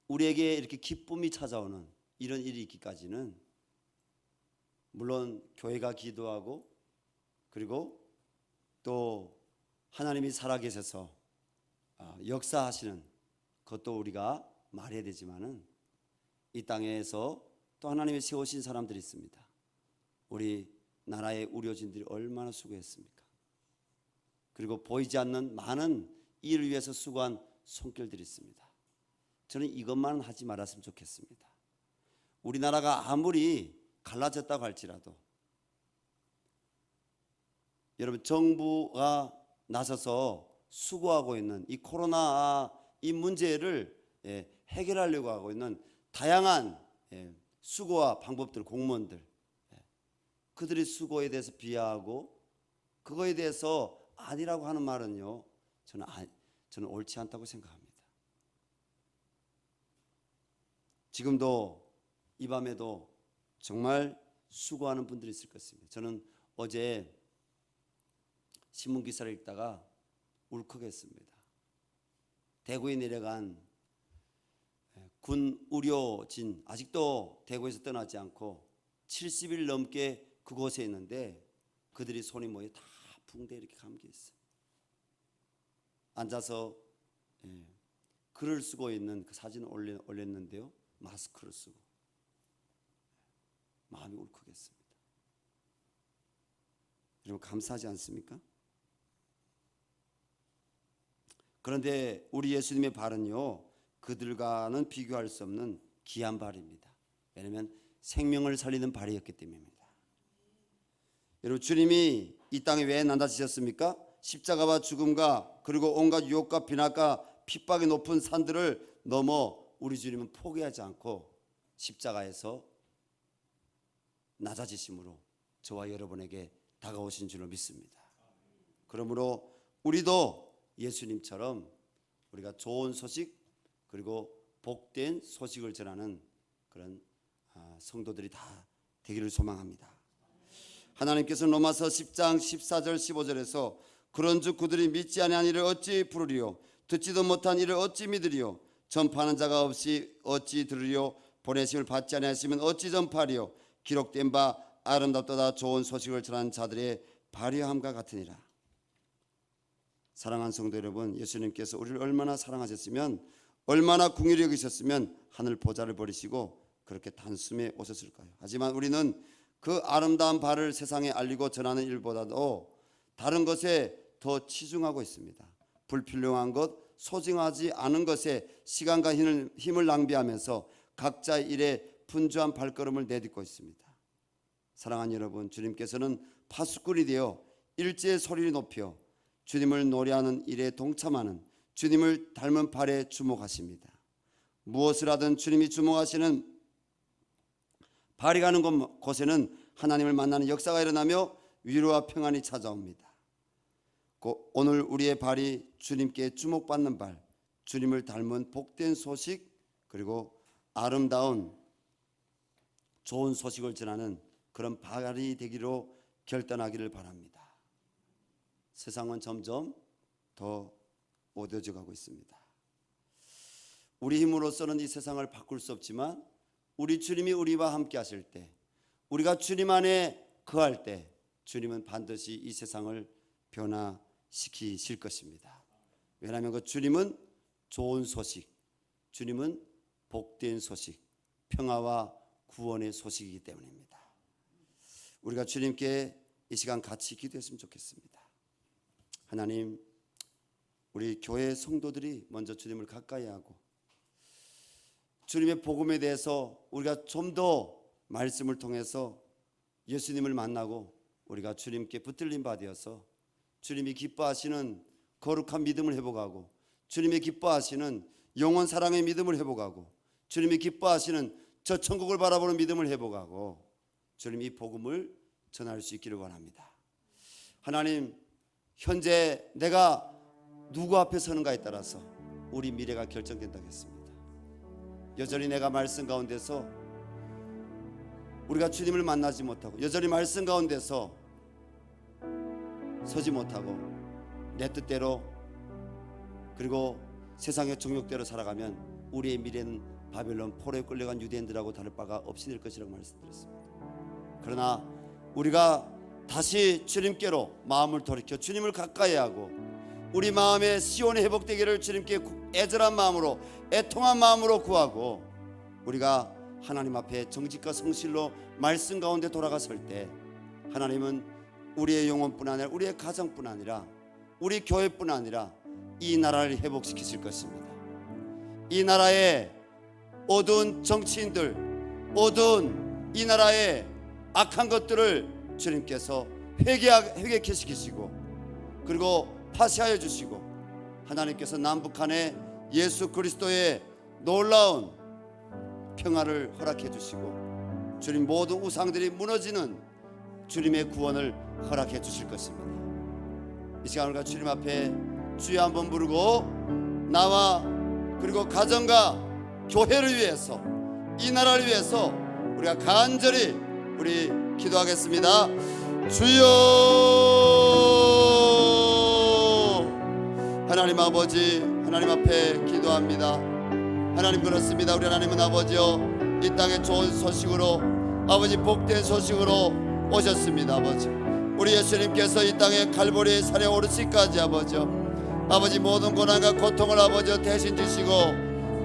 우리에게 이렇게 기쁨이 찾아오는 이런 일이 있기까지는 물론 교회가 기도하고 그리고 또 하나님이 살아계셔서 역사하시는 그것도 우리가 말해야 되지만은 이 땅에서 또 하나님이 세우신 사람들이 있습니다. 우리 나라의 의료진들이 얼마나 수고했습니까? 그리고 보이지 않는 많은 일을 위해서 수고한 손길들이 있습니다. 저는 이것만 하지 말았으면 좋겠습니다. 우리나라가 아무리 갈라졌다고 할지라도 여러분 정부가 나서서 수고하고 있는 이 코로나 이 문제를 해결하려고 하고 있는 다양한 수고와 방법들, 공무원들, 그들의 수고에 대해서 비하하고 그거에 대해서 아니라고 하는 말은요, 저는 옳지 않다고 생각합니다. 지금도 이 밤에도 정말 수고하는 분들이 있을 것입니다. 저는 어제 신문 기사를 읽다가 울컥했습니다. 대구에 내려간 군 의료진, 아직도 대구에서 떠나지 않고 70일 넘게 그곳에 있는데 그들이 손이 모여 다 붕대 이렇게 감겨 있어요. 앉아서 글을 쓰고 있는 그 사진을 올렸는데요, 마스크를 쓰고. 마음이 울컥했습니다. 여러분 감사하지 않습니까? 그런데 우리 예수님의 발은요, 그들과는 비교할 수 없는 귀한 발입니다. 왜냐하면 생명을 살리는 발이었기 때문입니다. 여러분, 주님이 이 땅에 왜 난다지셨습니까? 십자가와 죽음과 그리고 온갖 유혹과 비난과 핍박이 높은 산들을 넘어 우리 주님은 포기하지 않고 십자가에서 낮아지심으로 저와 여러분에게 다가오신 줄로 믿습니다. 그러므로 우리도 예수님처럼 우리가 좋은 소식 그리고 복된 소식을 전하는 그런 성도들이 다 되기를 소망합니다. 하나님께서 로마서 10장 14절 15절에서 그런즉 그들이 믿지 아니한 이를 어찌 부르리요 듣지도 못한 이를 어찌 믿으리요 전파하는 자가 없이 어찌 들으리요 보내심을 받지 아니하시면 어찌 전파하리요 기록된 바 아름답도다 좋은 소식을 전하는 자들의 발휘함과 같으니라. 사랑하는 성도 여러분, 예수님께서 우리를 얼마나 사랑하셨으면 얼마나 긍휼히 여기셨으면 하늘 보좌를 버리시고 그렇게 단숨에 오셨을까요? 하지만 우리는 그 아름다운 발을 세상에 알리고 전하는 일보다도 다른 것에 더 치중하고 있습니다. 불필요한 것, 소중하지 않은 것에 시간과 힘을 낭비하면서 각자의 일에 분주한 발걸음을 내딛고 있습니다. 사랑하는 여러분, 주님께서는 파수꾼이 되어 일제의 소리를 높여 주님을 노래하는 일에 동참하는 주님을 닮은 발에 주목하십니다. 무엇을 하든 주님이 주목하시는 발이 가는 곳에는 하나님을 만나는 역사가 일어나며 위로와 평안이 찾아옵니다. 오늘 우리의 발이 주님께 주목받는 발, 주님을 닮은 복된 소식 그리고 아름다운 좋은 소식을 전하는 그런 발이 되기로 결단하기를 바랍니다. 세상은 점점 더 어두워져 가고 있습니다. 우리 힘으로서는 이 세상을 바꿀 수 없지만 우리 주님이 우리와 함께 하실 때, 우리가 주님 안에 거할 때 주님은 반드시 이 세상을 변화시키실 것입니다. 왜냐하면 그 주님은 좋은 소식, 주님은 복된 소식, 평화와 구원의 소식이기 때문입니다. 우리가 주님께 이 시간 같이 기도했으면 좋겠습니다. 하나님, 우리 교회 성도들이 먼저 주님을 가까이 하고 주님의 복음에 대해서 우리가 좀 더 말씀을 통해서 예수님을 만나고 우리가 주님께 붙들림 받아서 주님이 기뻐하시는 거룩한 믿음을 회복하고 주님이 기뻐하시는 영원 사랑의 믿음을 회복하고 주님이 기뻐하시는 저 천국을 바라보는 믿음을 회복하고 주님 이 복음을 전할 수 있기를 원합니다. 하나님, 현재 내가 누구 앞에 서는가에 따라서 우리 미래가 결정된다고 했습니다. 여전히 내가 말씀 가운데서 우리가 주님을 만나지 못하고 여전히 말씀 가운데서 서지 못하고 내 뜻대로 그리고 세상의 정욕대로 살아가면 우리의 미래는 바벨론 포로에 끌려간 유대인들하고 다를 바가 없이 될 것이라고 말씀드렸습니다. 그러나 우리가 다시 주님께로 마음을 돌이켜 주님을 가까이 하고 우리 마음의 시온이 회복되기를 주님께 애절한 마음으로 애통한 마음으로 구하고 우리가 하나님 앞에 정직과 성실로 말씀 가운데 돌아갔을 때 하나님은 우리의 영혼뿐 아니라 우리의 가정뿐 아니라 우리 교회뿐 아니라 이 나라를 회복시키실 것입니다. 이 나라의 어두운 정치인들, 어두운 이 나라의 악한 것들을 주님께서 회개케 시키시고 그리고 파쇄하여 주시고 하나님께서 남북한에 예수 그리스도의 놀라운 평화를 허락해 주시고 주님 모든 우상들이 무너지는 주님의 구원을 허락해 주실 것입니다. 이 시간 우리가 주님 앞에 주여 한번 부르고 나와 그리고 가정과 교회를 위해서 이 나라를 위해서 우리가 간절히 우리 기도하겠습니다. 주여, 하나님 아버지, 하나님 앞에 기도합니다. 하나님, 그렇습니다. 우리 하나님은 아버지요, 이 땅에 좋은 소식으로 아버지 복된 소식으로 오셨습니다. 아버지, 우리 예수님께서 이 땅에 갈보리의 산에 오르시기까지 아버지요 아버지 모든 고난과 고통을 아버지 대신 지시고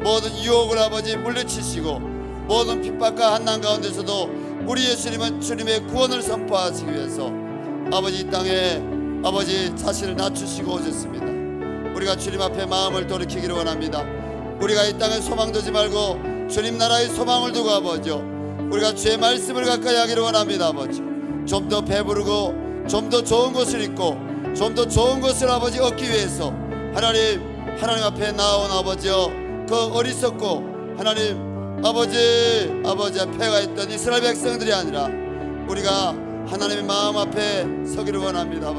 모든 유혹을 아버지 물리치시고 모든 핍박과 한난 가운데서도 우리 예수님은 주님의 구원을 선포하시기 위해서 아버지 이 땅에 아버지 자신을 낮추시고 오셨습니다. 우리가 주님 앞에 마음을 돌이키기를 원합니다. 우리가 이 땅에 소망 두지 말고 주님 나라의 소망을 두고 아버지 우리가 주의 말씀을 가까이 하기를 원합니다. 아버지 좀 더 배부르고 좀 더 좋은 것을 잊고 좀 더 좋은 것을 아버지 얻기 위해서 하나님 앞에 나온 아버지여 그 어리석고 하나님 아버지 앞에가 있던 이스라엘 백성들이 아니라 우리가 하나님의 마음 앞에 서기를 원합니다.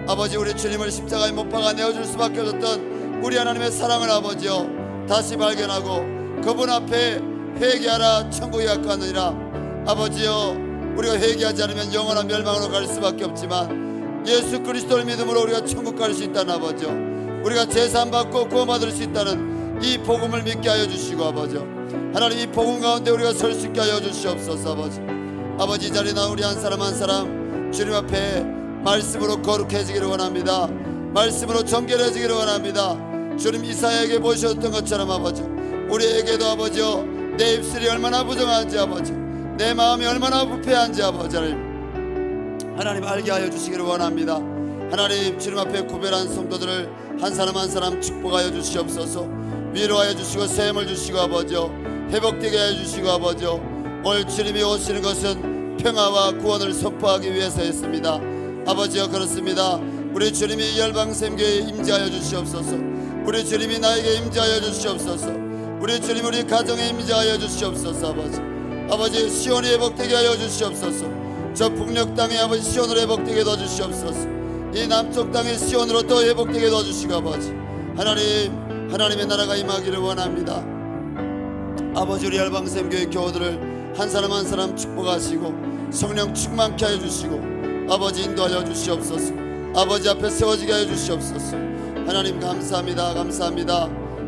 아버지 우리 주님을 십자가에 못 박아 내어줄 수밖에 없었던 우리 하나님의 사랑을 아버지여 다시 발견하고 그분 앞에 회개하라 천국에 가까우니라. 아버지여 우리가 회개하지 않으면 영원한 멸망으로 갈 수밖에 없지만 예수 그리스도를 믿음으로 우리가 천국 갈 수 있다는 아버지여 우리가 제사함받고 구원받을 수 있다는 이 복음을 믿게 하여 주시고 아버지여 하나님 이 복음 가운데 우리가 설 수 있게 하여 주시옵소서. 아버지 이 자리에 나온 우리 한 사람 한 사람 주님 앞에 말씀으로 거룩해지기를 원합니다. 말씀으로 정결해지기를 원합니다. 주님 이사야에게 보셨던 것처럼 아버지 우리에게도 아버지여 내 입술이 얼마나 부정한지 아버지 내 마음이 얼마나 부패한지 아버지 하나님 알게 하여 주시기를 원합니다. 하나님 주님 앞에 구별한 성도들을 한 사람 한 사람 축복하여 주시옵소서. 위로하여 주시고 샘을 주시고 아버지여 회복되게 하여 주시고 아버지여 오늘 주님이 오시는 것은 평화와 구원을 선포하기 위해서였습니다. 아버지여 그렇습니다. 우리 주님이 열방샘교회에 임재하여 주시옵소서. 우리 주님이 나에게 임재하여 주시옵소서. 우리 주님 우리 가정에 임재하여 주시옵소서. 아버지 시온이 회복되게 하여 주시옵소서. 저 북녘 땅에 아버지 시온으로 회복되게 넣어주시옵소서. 이 남쪽 땅에 시온으로 또 회복되게 넣어주시고 아버지 하나님의 나라가 임하기를 원합니다. 아버지 우리 열방샘교회 교우들을 한 사람 한 사람 축복하시고 성령 충만케 하여 주시고 아버지 인도하여 주시옵소서. 아버지 앞에 세워지게 하여 주시옵소서. 하나님 감사합니다.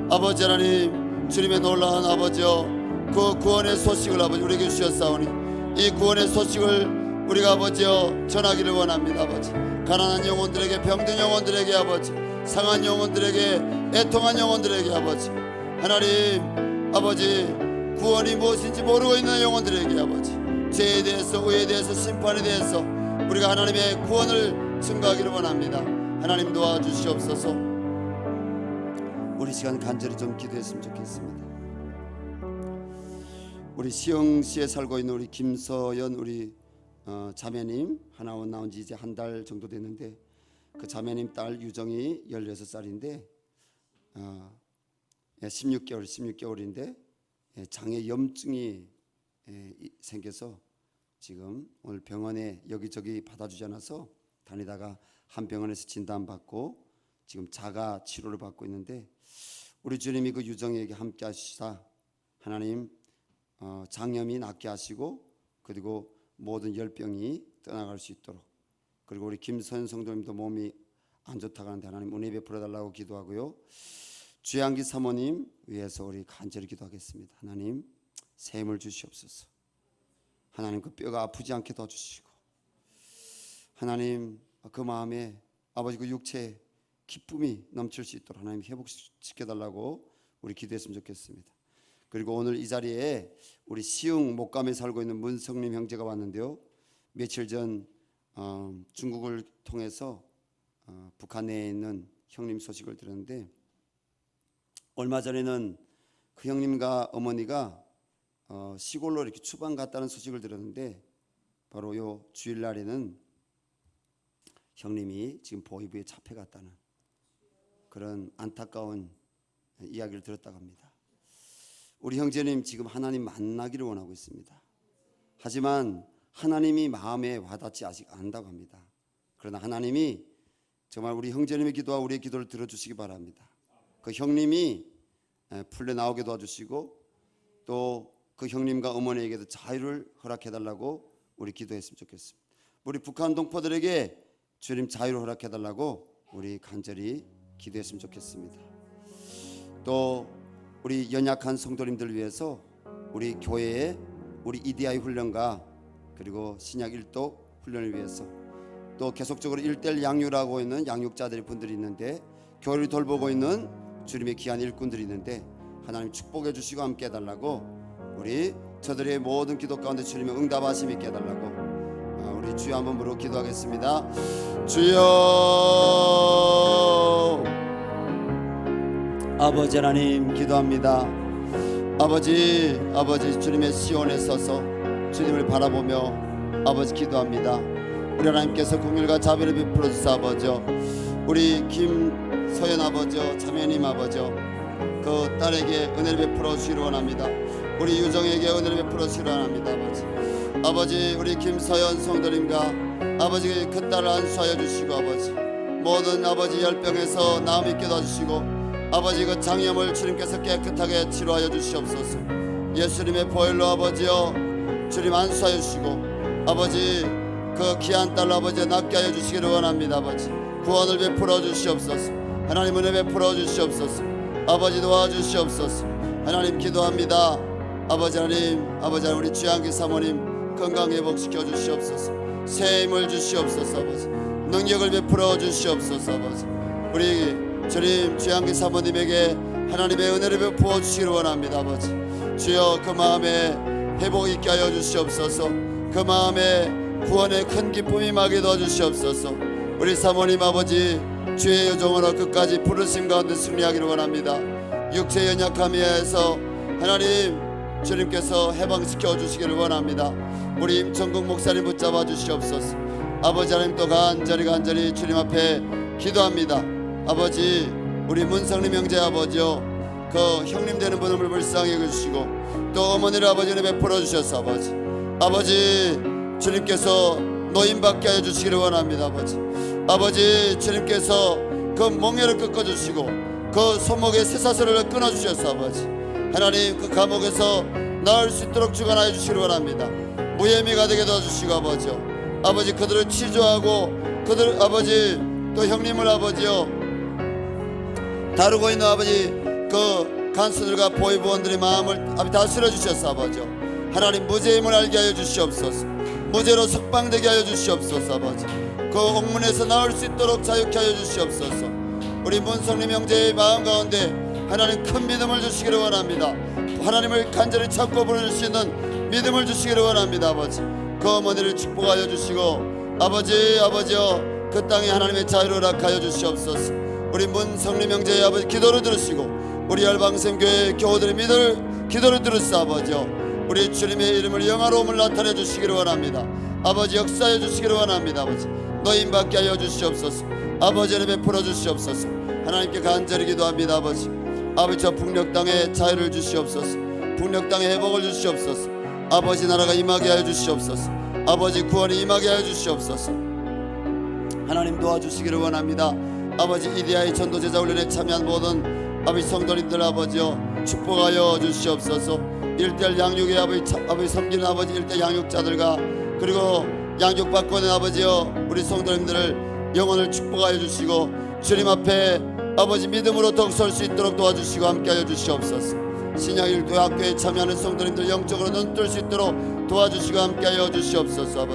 아버지 하나님 주님의 놀라운 아버지여 그 구원의 소식을 아버지 우리에게 주셨사오니 이 구원의 소식을 우리가 아버지여 전하기를 원합니다. 아버지 가난한 영혼들에게 병든 영혼들에게 아버지 상한 영혼들에게 애통한 영혼들에게 아버지 하나님 아버지 구원이 무엇인지 모르고 있는 영혼들에게 아버지 죄에 대해서 의에 대해서 심판에 대해서 우리가 하나님의 구원을 증거하기를 원합니다. 하나님 도와주시옵소서. 우리 시간 간절히 좀 기도했으면 좋겠습니다. 우리 시흥시에 살고 있는 우리 김서연 우리 자매님 하나 나온 지 이제 한 달 정도 됐는데 그 자매님 딸 유정이 16살인데 16개월인데 장에 염증이 생겨서 지금 오늘 병원에 여기저기 받아주지 않아서 다니다가 한 병원에서 진단받고 지금 자가 치료를 받고 있는데 우리 주님이 그 유정에게 함께 하시사 하나님 장염이 낫게 하시고 그리고 모든 열병이 떠나갈 수 있도록 그리고 우리 김선 성도님도 몸이 안 좋다고 하는데 하나님 은혜 베풀어 달라고 기도하고요. 주양기 사모님 위해서 우리 간절히 기도하겠습니다. 하나님 샘을 주시옵소서. 하나님 그 뼈가 아프지 않게 도와주시고 하나님 그 마음에 아버지 그 육체에 기쁨이 넘칠 수 있도록 하나님 회복시켜달라고 우리 기도했으면 좋겠습니다. 그리고 오늘 이 자리에 우리 시흥 목감에 살고 있는 문성림 형제가 왔는데요. 며칠 전 중국을 통해서 북한 내에 있는 형님 소식을 들었는데 얼마 전에는 그 형님과 어머니가 시골로 이렇게 추방 갔다는 소식을 들었는데 바로 요 주일날에는 형님이 지금 보위부에 잡혀갔다는 그런 안타까운 이야기를 들었다고 합니다. 우리 형제님 지금 하나님 만나기를 원하고 있습니다. 하지만 하나님이 마음에 와닿지 아직 않는다고 합니다. 그러나 하나님이 정말 우리 형제님의 기도와 우리의 기도를 들어주시기 바랍니다. 그 형님이 풀려나오게 도와주시고 또 그 형님과 어머니에게도 자유를 허락해달라고 우리 기도했으면 좋겠습니다. 우리 북한 동포들에게 주님 자유를 허락해달라고 우리 간절히 기도했으면 좋겠습니다. 또 우리 연약한 성도님들 위해서 우리 교회에 우리 EDI 훈련과 그리고 신약 1도 훈련을 위해서 또 계속적으로 1:1 양육을 하고 있는 양육자들이 분들이 있는데 교회를 돌보고 있는 주님의 귀한 일꾼들이 있는데 하나님 축복해 주시고 함께 해달라고 우리 저들의 모든 기도 가운데 주님의 응답하심 있게 해달라고 우리 주여 한번 부르고 기도하겠습니다. 주여 아버지 하나님 기도합니다. 아버지 주님의 시온에 서서 주님을 바라보며 아버지 기도합니다. 우리 하나님께서 긍휼과 자비를 베풀어 주사 아버지 우리 김서연 아버지 자매님 아버지 그 딸에게 은혜를 베풀어 주시기 원합니다. 우리 유정에게 은혜를 베풀어 주시기 원합니다. 아버지 우리 김서연 성도님과 아버지 그 딸을 안수하여 주시고 아버지 모든 아버지 열병에서 나음 있게 도와주시고 아버지 그 장염을 주님께서 깨끗하게 치료하여 주시옵소서. 예수님의 보혈로 아버지여 주님 안수하여 주시고 아버지 그 귀한 딸 아버지 낫게 하여 주시기를 원합니다. 아버지 구원을 베풀어 주시옵소서. 하나님 은혜 베풀어 주시옵소서. 아버지 도와주시옵소서. 하나님 기도합니다. 아버지 하나님 우리 주양기 사모님 건강 회복시켜 주시옵소서. 새 힘을 주시옵소서. 아버지 능력을 베풀어 주시옵소서. 아버지 우리 주님 주양기 사모님에게 하나님의 은혜를 부어 주시기를 원합니다. 아버지 주여 그 마음에 회복 있게 하여 주시옵소서. 그 마음에 구원의 큰 기쁨이 임하게 도와주시옵소서. 우리 사모님 아버지 주의 여종으로 끝까지 부르심 가운데 승리하기를 원합니다. 육체의 연약함에서 하나님 주님께서 해방시켜 주시기를 원합니다. 우리 임천국 목사님 붙잡아 주시옵소서. 아버지 하나님 또 간절히 주님 앞에 기도합니다. 아버지 우리 문성림 형제 아버지요 그 형님 되는 분을 불쌍히 여겨주시고 또 어머니를 아버지는 베풀어 주셔서 아버지 주님께서 노인받게 하여 주시기를 원합니다. 아버지 주님께서 그 멍에를 꺾어주시고 그 손목에 쇠사슬을 끊어주셔서 하나님 그 감옥에서 나을 수 있도록 주관하여 주시기를 원합니다. 무혐의가 되게 도와주시고 아버지 그들을 치료하고 그들 아버지 또 형님을 아버지요 다루고 있는 아버지 그 간수들과 보위부원들의 마음을 다스려 주셔서 하나님 무죄의 힘을 알게 하여 주시옵소서. 무죄로 석방되게 하여 주시옵소서. 그 옥문에서 나올 수 있도록 자유케 하여 주시옵소서. 우리 문성림 형제의 마음 가운데 하나님 큰 믿음을 주시기를 원합니다. 하나님을 간절히 찾고 부를 수 있는 믿음을 주시기를 원합니다. 그 어머니를 축복하여 주시고 아버지여 그 땅에 하나님의 자유를 허락하여 주시옵소서. 우리 문성림 형제의 아버지 기도를 들으시고 우리 열방샘교회 교우들의 기도를 들으시오. 우리 주님의 이름을 영화로움을 나타내 주시기를 원합니다. 아버지 역사해 주시기를 원합니다. 노인받게 하여 주시옵소서. 아버지를 베풀어 주시옵소서. 하나님께 간절히 기도합니다. 아버지 저 북녘 땅에 자유를 주시옵소서. 북녘 땅에 회복을 주시옵소서. 아버지 나라가 임하게 하여 주시옵소서. 아버지 구원이 임하게 하여 주시옵소서. 하나님 도와주시기를 원합니다. 아버지 이디아의 전도제자 훈련에 참여한 모든 아버지 성도님들 아버지여 축복하여 주시옵소서. 일대일 양육의 아버지 섬기는 아버지 일대 양육자들과 그리고 양육받고 있는 아버지여 우리 성도님들을 영혼을 축복하여 주시고 주님 앞에 아버지 믿음으로 더욱 설 수 있도록 도와주시고 함께하여 주시옵소서. 신약일도 학교에 참여하는 성도님들 영적으로 눈뜰 수 있도록 도와주시고 함께하여 주시옵소서.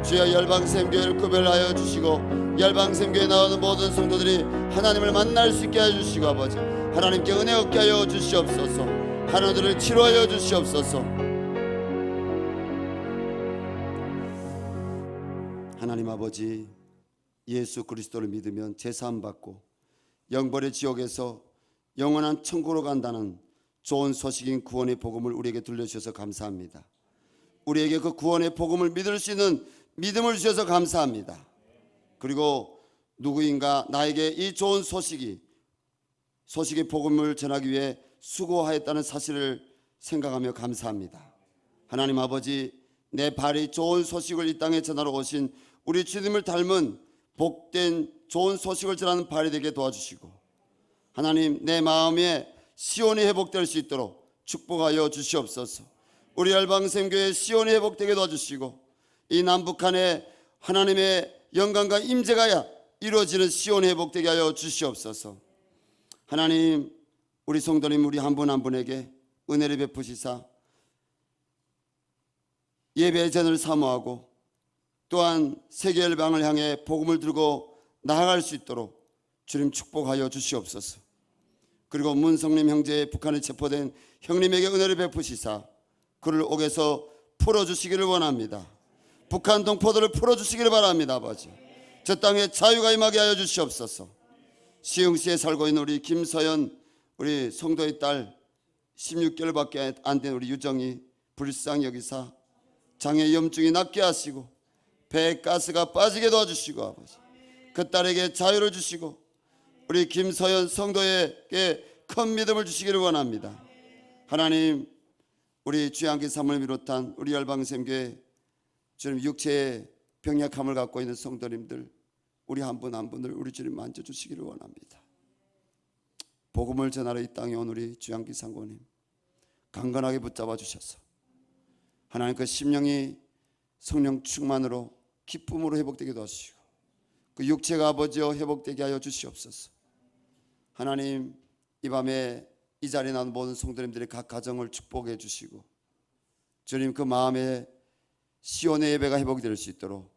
주여 열방샘교회를 구별하여 주시고 열방샘교회에 나오는 모든 성도들이 하나님을 만날 수 있게 해주시고 하나님께 은혜 얻게 하여 주시옵소서. 하나들을 치료하여 주시옵소서. 하나님 아버지 예수 그리스도를 믿으면 제사함 받고 영벌의 지옥에서 영원한 천국으로 간다는 좋은 소식인 구원의 복음을 우리에게 들려주셔서 감사합니다. 우리에게 그 구원의 복음을 믿을 수 있는 믿음을 주셔서 감사합니다. 그리고 누구인가 나에게 이 좋은 소식의 복음을 전하기 위해 수고하였다는 사실을 생각하며 감사합니다. 하나님 아버지 내 발이 좋은 소식을 이 땅에 전하러 오신 우리 주님을 닮은 복된 좋은 소식을 전하는 발이 되게 도와주시고 하나님 내 마음에 시온이 회복될 수 있도록 축복하여 주시옵소서. 우리 열방샘교회 시온이 회복되게 도와주시고 이 남북한에 하나님의 영광과 임재가 이루어지는 시온이 회복되게 하여 주시옵소서. 하나님 우리 성도님 우리 한 분 한 분에게 은혜를 베푸시사 예배의 전을 사모하고 또한 세계 열방을 향해 복음을 들고 나아갈 수 있도록 주님 축복하여 주시옵소서. 그리고 문성림 형제의 북한에 체포된 형님에게 은혜를 베푸시사 그를 옥에서 풀어주시기를 원합니다. 북한 동포들을 풀어주시기를 바랍니다. 아버지, 저 땅에 자유가 임하게 하여 주시옵소서. 시흥시에 살고 있는 우리 김서연 우리 성도의 딸 16개월밖에 안 된 우리 유정이 불쌍히 여기사 장애 염증이 낫게 하시고 배에 가스가 빠지게 도와주시고 아버지, 그 딸에게 자유를 주시고 우리 김서연 성도에게 큰 믿음을 주시기를 원합니다. 하나님, 우리 주양기 사모를 비롯한 우리 열방샘교회 주님 육체의 병약함을 갖고 있는 성도님들, 우리 한 분 한 분을 우리 주님 만져주시기를 원합니다. 복음을 전하러 이 땅에 온 우리 주양기 상고님 강건하게 붙잡아 주셔서 하나님 그 심령이 성령 충만으로 기쁨으로 회복되게 도와주시고 그 육체가 아버지여 회복되게 하여 주시옵소서. 하나님, 이 밤에 이 자리에 나온 모든 성도님들의 각 가정을 축복해 주시고 주님 그 마음에 시온의 예배가 회복될 수 있도록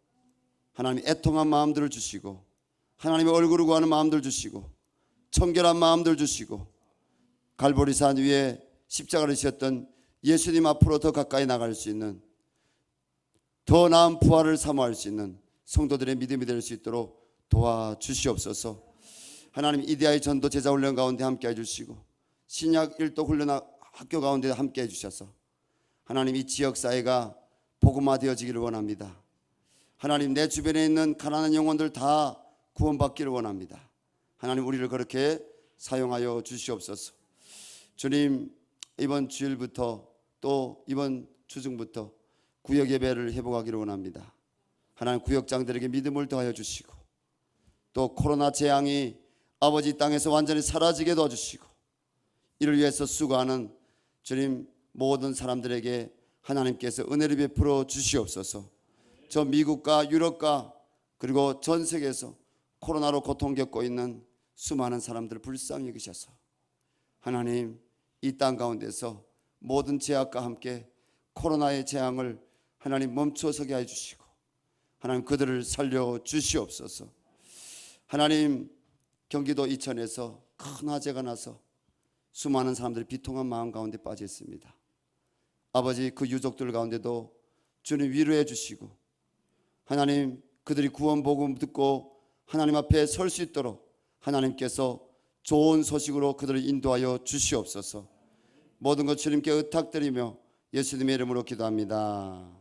하나님 애통한 마음들을 주시고 하나님의 얼굴을 구하는 마음들 주시고 청결한 마음들 주시고 갈보리산 위에 십자가를 지었던 예수님 앞으로 더 가까이 나갈 수 있는 더 나은 부활을 사모할 수 있는 성도들의 믿음이 될 수 있도록 도와주시옵소서. 하나님, 이데아의 전도 제자 훈련 가운데 함께 해주시고 신약 일도 훈련 학교 가운데 함께 해주셔서 하나님 이 지역사회가 복음화되어지기를 원합니다. 하나님, 내 주변에 있는 가난한 영혼들 다 구원받기를 원합니다. 하나님, 우리를 그렇게 사용하여 주시옵소서. 주님, 이번 주일부터 또 이번 주중부터 구역 예배를 회복하기를 원합니다. 하나님, 구역장들에게 믿음을 더하여 주시고 또 코로나 재앙이 아버지 땅에서 완전히 사라지게 도와주시고 이를 위해서 수고하는 주님 모든 사람들에게 하나님께서 은혜를 베풀어 주시옵소서. 저 미국과 유럽과 그리고 전 세계에서 코로나로 고통 겪고 있는 수많은 사람들을 불쌍히 여기셔서 하나님, 이 땅 가운데서 모든 제약과 함께 코로나의 재앙을 하나님 멈춰서게 해주시고 하나님 그들을 살려 주시옵소서. 하나님, 경기도 이천에서 큰 화재가 나서 수많은 사람들이 비통한 마음 가운데 빠져 있습니다. 아버지, 그 유족들 가운데도 주님 위로해 주시고 하나님 그들이 구원 복음 듣고 하나님 앞에 설 수 있도록 하나님께서 좋은 소식으로 그들을 인도하여 주시옵소서. 모든 것 주님께 의탁드리며 예수님의 이름으로 기도합니다.